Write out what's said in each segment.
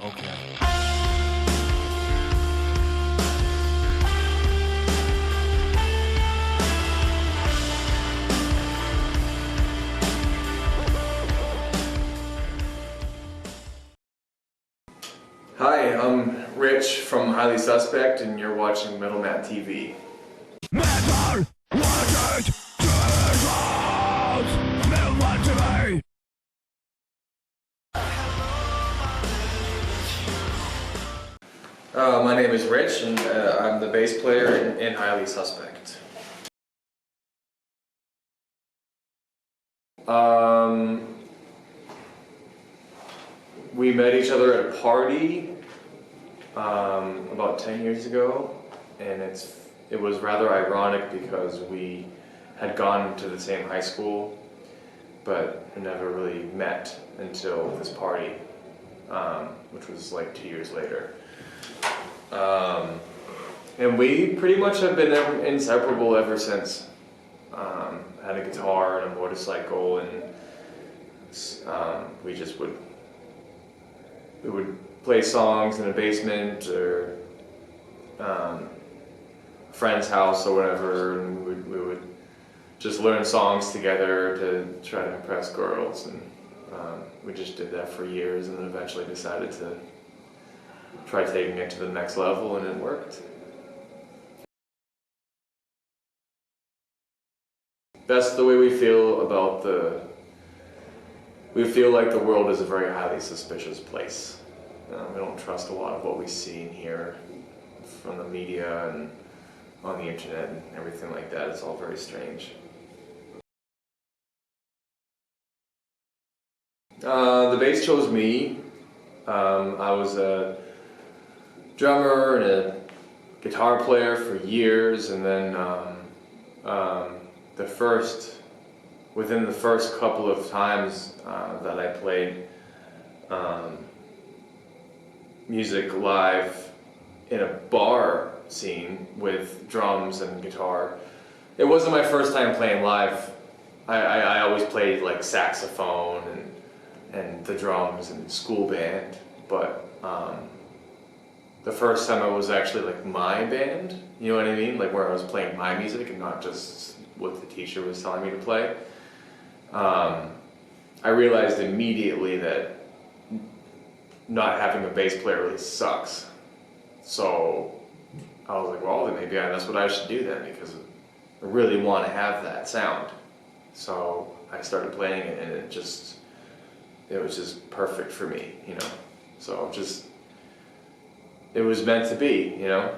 Okay. Hi, I'm Rich from Highly Suspect, and you're watching Metal Matt TV. Metal! What it TV! My name is Rich, and I'm the bass player in Highly Suspect. We met each other at a party about 10 years ago, and it was rather ironic because we had gone to the same high school, but never really met until this party, which was like 2 years later. And we pretty much have been inseparable ever since. Had a guitar and a motorcycle, and we would play songs in a basement or a friend's house or whatever, and we would just learn songs together to try to impress girls, and we just did that for years, and then eventually decided to try taking it to the next level, and it worked. That's the way we feel about we feel like the world is a very highly suspicious place. We don't trust a lot of what we see and hear from the media and on the internet and everything like that. It's all very strange. The bass chose me. I was a drummer and a guitar player for years, and then within the first couple of times that I played music live in a bar scene with drums and guitar, it wasn't my first time playing live. I always played like saxophone and the drums and school band, but the first time I was actually like my band, you know what I mean? Like where I was playing my music and not just what the teacher was telling me to play. I realized immediately that not having a bass player really sucks. So I was like, well, then maybe that's what I should do then, because I really want to have that sound. So I started playing it, and it was just perfect for me, you know. So it was meant to be, you know.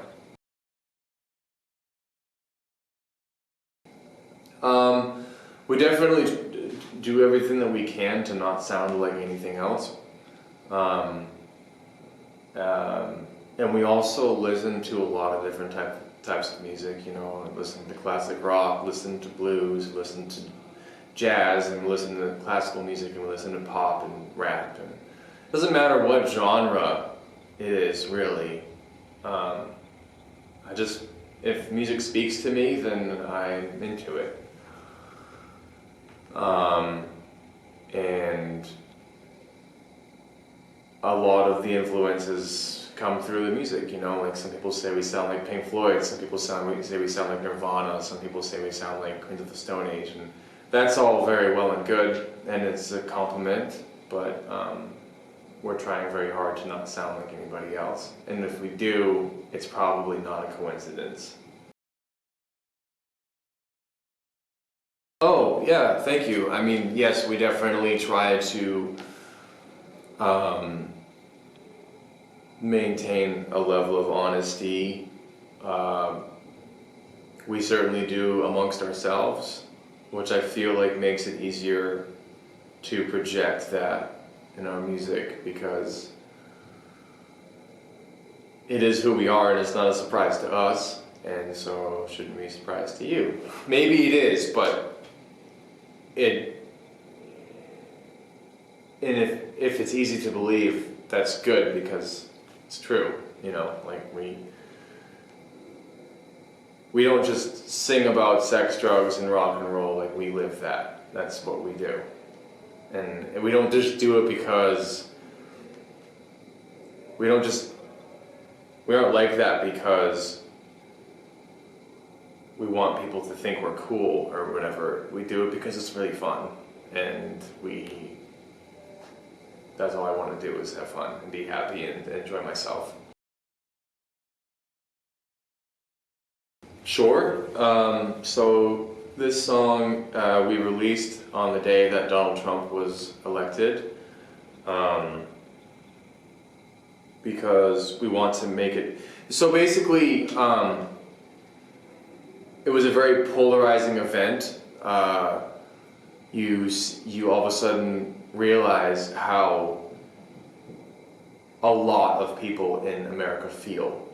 We definitely do everything that we can to not sound like anything else. And we also listen to a lot of different types of music, you know. Listen to classic rock, listen to blues, listen to jazz, and listen to classical music, and listen to pop and rap. And it doesn't matter what genre it is, really. If music speaks to me, then I'm into it. And a lot of the influences come through the music, you know. Like some people say we sound like Pink Floyd, some people say we sound like Nirvana, some people say we sound like Queens of the Stone Age, and that's all very well and good, and it's a compliment, but we're trying very hard to not sound like anybody else. And if we do, it's probably not a coincidence. Oh, yeah, thank you. I mean, yes, we definitely try to maintain a level of honesty. We certainly do amongst ourselves, which I feel like makes it easier to project that in our music, because it is who we are, and it's not a surprise to us, and so it shouldn't be a surprise to you. Maybe it is, but if it's easy to believe, that's good, because it's true, you know. Like we don't just sing about sex, drugs, and rock and roll. Like we live that. That's what we do, and we don't just do it because we aren't like that because we want people to think we're cool or whatever. We do it because it's really fun, and that's all I want to do is have fun and be happy and enjoy myself. Sure. So this song we released on the day that Donald Trump was elected, because we want to make it. So basically, it was a very polarizing event. You all of a sudden realize how a lot of people in America feel.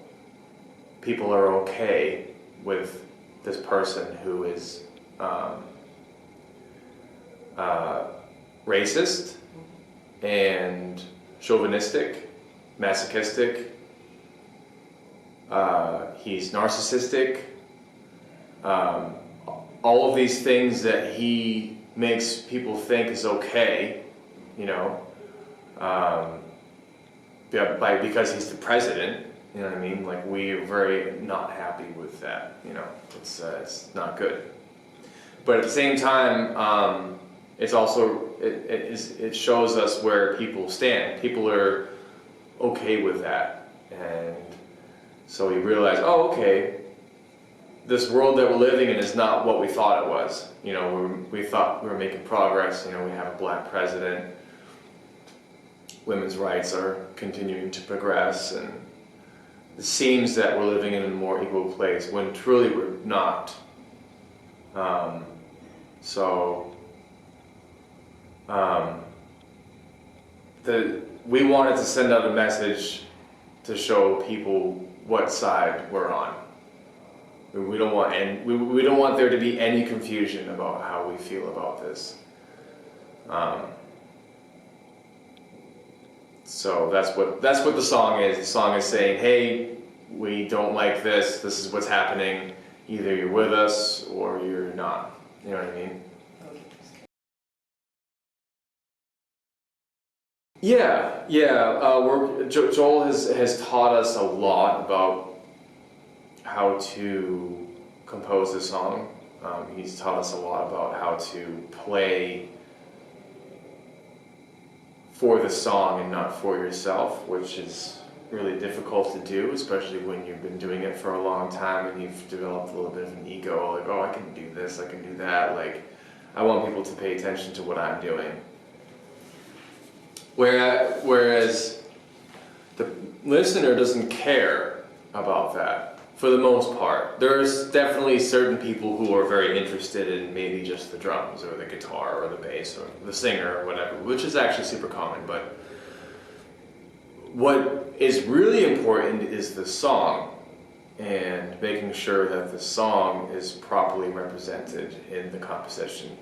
People are okay with this person who is racist and chauvinistic, masochistic. He's narcissistic. All of these things that he makes people think is okay, you know, because he's the president. You know what I mean? Like, we're very not happy with that. You know, it's not good. But at the same time, it's also it shows us where people stand. People are okay with that, and so we realize, oh, okay, this world that we're living in is not what we thought it was. You know, we thought we were making progress. You know, we have a black president. Women's rights are continuing to progress, and it seems that we're living in a more equal place when truly we're not. We wanted to send out a message to show people what side we're on. We don't want there to be any confusion about how we feel about this. So that's what the song is. The song is saying, hey, we don't like this. This is what's happening. Either you're with us or you're not. You know what I mean? Yeah. Joel has taught us a lot about how to compose a song. He's taught us a lot about how to play for the song and not for yourself, which is really difficult to do, especially when you've been doing it for a long time and you've developed a little bit of an ego, like, oh, I can do this, I can do that. Like, I want people to pay attention to what I'm doing. Whereas the listener doesn't care about that, for the most part. There's definitely certain people who are very interested in maybe just the drums or the guitar or the bass or the singer or whatever, which is actually super common. But what is really important is the song, and making sure that the song is properly represented in the composition.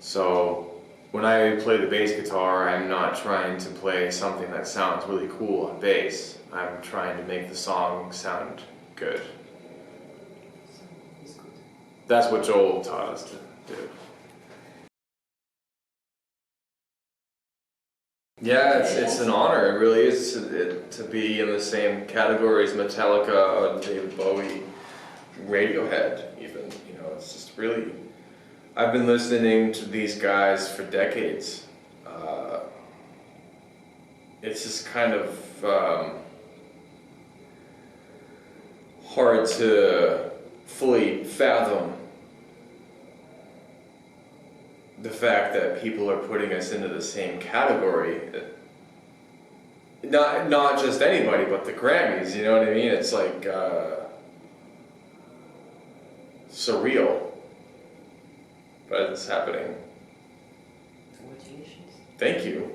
So when I play the bass guitar, I'm not trying to play something that sounds really cool on bass. I'm trying to make the song sound good. That's what Joel taught us to do. Yeah, it's an honor. It really is to be in the same category as Metallica, David Bowie, Radiohead even. You know, it's just really... I've been listening to these guys for decades. It's just kind of hard to fully fathom the fact that people are putting us into the same category. Not just anybody, but the Grammys, you know what I mean? It's like surreal. But it's happening. Congratulations. Thank you.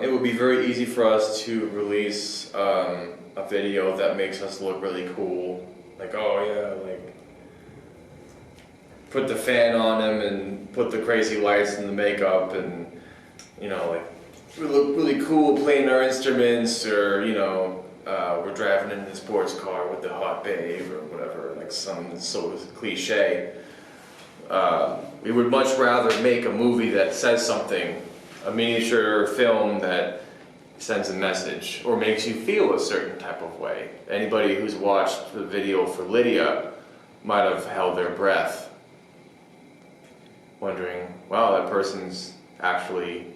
It would be very easy for us to release a video that makes us look really cool. Like, oh yeah, like put the fan on him and put the crazy lights and the makeup and, you know, like we look really cool playing our instruments, or, you know, we're driving in the sports car with the hot babe or whatever, like some sort of cliche. We would much rather make a movie that says something, a miniature film that sends a message or makes you feel a certain type of way. Anybody who's watched the video for Lydia might have held their breath, wondering, wow, that person's actually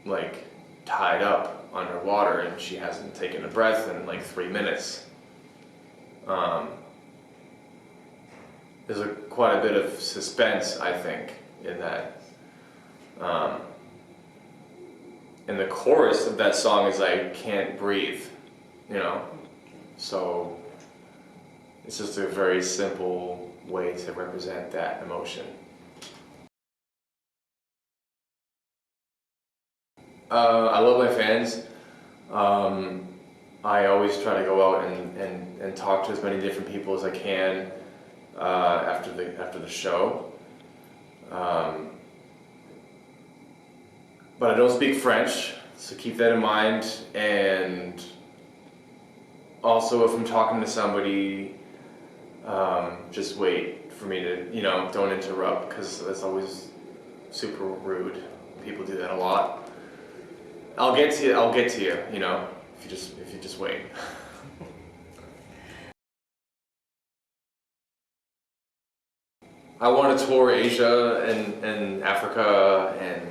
like tied up underwater and she hasn't taken a breath in like 3 minutes. There's quite a bit of suspense, I think, in that. And the chorus of that song is I can't breathe, you know? So it's just a very simple way to represent that emotion. I love my fans. I always try to go out and talk to as many different people as I can after the show. But I don't speak French, so keep that in mind. And also, if I'm talking to somebody, just wait for me to, don't interrupt, because that's always super rude. People do that a lot. I'll get to you, if you just wait. I want to tour Asia and Africa and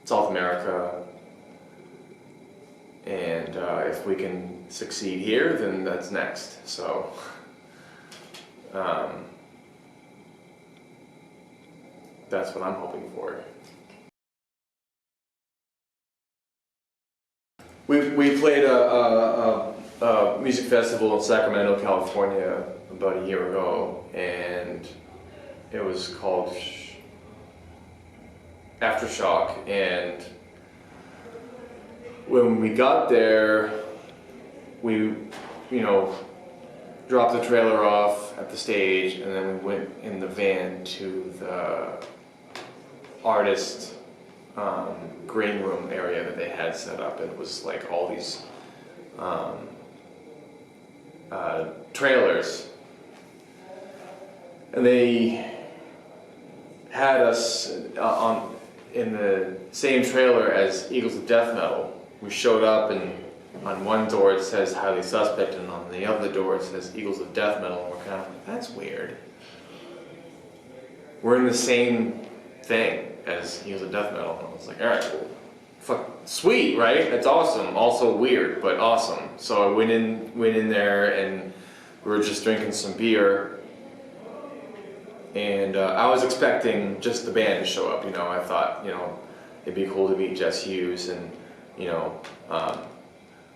South America, and if we can succeed here, then that's next. So that's what I'm hoping for. We played a music festival in Sacramento, California about a year ago, and it was called Aftershock. And when we got there, we dropped the trailer off at the stage, and then we went in the van to the artist green room area that they had set up. It was like all these trailers, and they had us in the same trailer as Eagles of Death Metal. We showed up, and on one door it says Highly Suspect, and on the other door it says Eagles of Death Metal, and we're kind of like, that's weird. We're in the same thing as Eagles of Death Metal, and I was like, alright, well, fuck, sweet, right? That's awesome. Also weird, but awesome. So I went in there, and we were just drinking some beer, and I was expecting just the band to show up. I thought, it'd be cool to meet Jess Hughes and,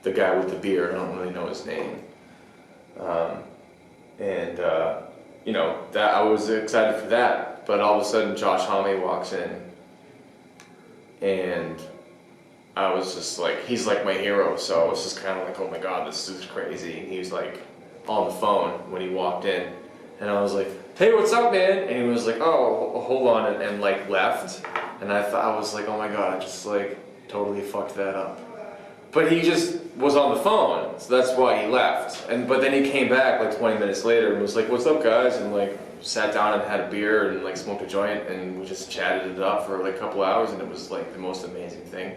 the guy with the beard. I don't really know his name. That I was excited for that. But all of a sudden, Josh Homme walks in, and I was just like, he's like my hero. So I was just kind of like, oh my god, this is crazy. And he was like on the phone when he walked in, and I was like, hey, what's up, man? And he was like, oh, hold on, and like left. And I was like, oh my god, I just like totally fucked that up. But he just was on the phone, so that's why he left. But then he came back like 20 minutes later and was like, what's up, guys? And like sat down and had a beer and like smoked a joint, and we just chatted it up for like a couple hours, and it was like the most amazing thing.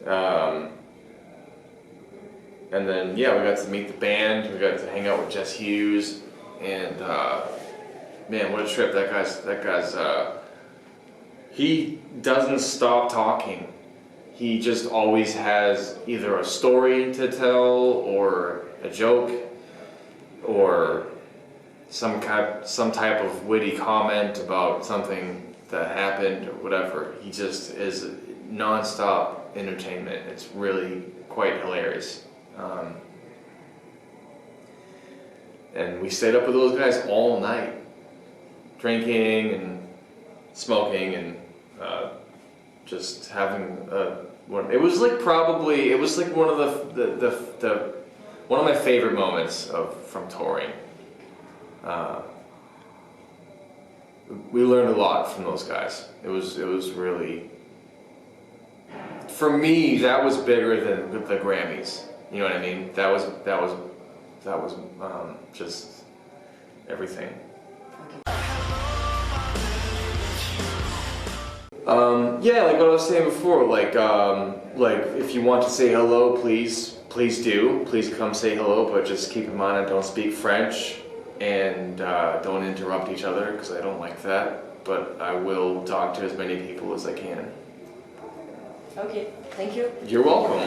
And then we got to meet the band. We got to hang out with Jess Hughes, and man, what a trip! That guy's he doesn't stop talking. He just always has either a story to tell, or a joke, or some type of witty comment about something that happened or whatever. He just is non-stop entertainment. It's really quite hilarious. And we stayed up with those guys all night, drinking and smoking and just having it was like one of the one of my favorite moments from touring. We learned a lot from those guys. It was really, for me, that was bigger than the Grammys. You know what I mean? That was that was just everything. Yeah, like what I was saying before, like if you want to say hello, please do. Please come say hello, but just keep in mind I don't speak French, and don't interrupt each other, because I don't like that. But I will talk to as many people as I can. Okay, thank you. You're welcome.